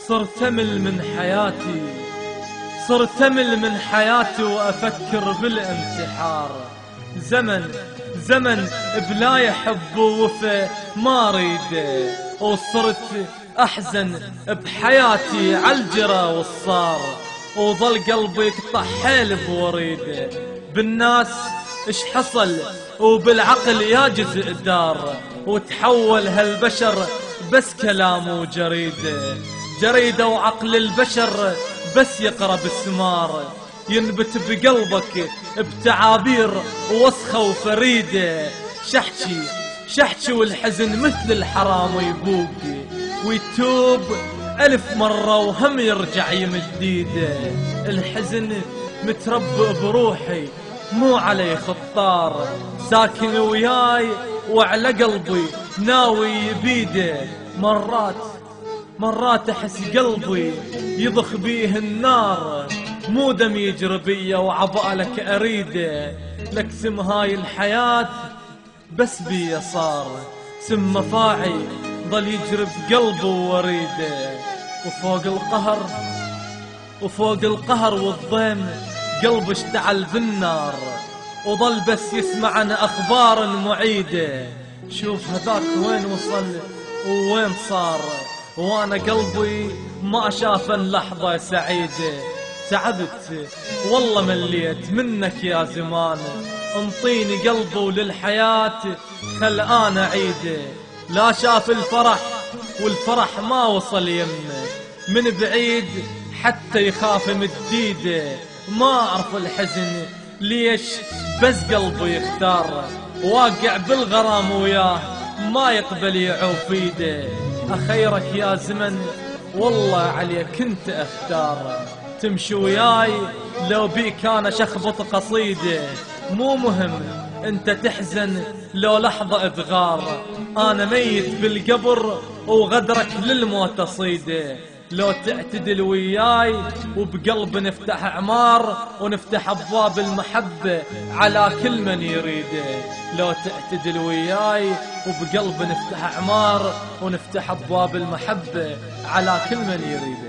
صرت أمل من حياتي، صرت أمل من حياتي وأفكر بالانتحار. زمن بلا يحب ووفى ما أريده، وصرت أحزن بحياتي عالجرى والصار، وظل قلبي يقطع حيل بوريده. بالناس اش حصل وبالعقل ياجز دار، وتحول هالبشر بس كلام وجريدة وعقل البشر بس يقرب السمار، ينبت بقلبك بتعابير وسخة وفريدة. شحشي والحزن مثل الحرام يبوق ويتوب 1000 مرة وهم يرجع يمد ايده. الحزن متربع بروحي مو علي خطار، ساكن وياي وعلى قلبي ناوي يبيده. مرات احس قلبي يضخ بيه النار، مو دم يجري بيا وعبالك اريده. لك سم هاي الحياة بس بيا صار، سم مفاعي ضل يجري بقلبي ووريده. وفوق القهر والضيم قلبي اشتعل بالنار، وظل بس يسمع عن اخبار معيده. شوف هذاك وين وصل ووين صار، وانا قلبي ما شاف لحظة سعيدة. تعبت والله مليت منك يا زمان، انطيني قلبي وللحياة خل انا عيده. لا شاف الفرح والفرح ما وصل يمه، من بعيد حتى يخاف مديده. ما اعرف الحزن ليش بس قلبي يختار، واقع بالغرام وياه ما يقبل يعوف ايده. اخيرك يا زمن والله عليك كنت اختار، تمشي وياي لو بيك انا شخبط قصيده. مو مهم انت تحزن لو لحظة تغار، انا ميت بالقبر وغدرك للموت صيده. لو تعتدل وياي وبقلب نفتح اعمار، ونفتح ابواب المحبة على كل من يريده. لو تعتدل وياي وبقلب نفتح اعمار، ونفتح ابواب المحبة على كل من يريده.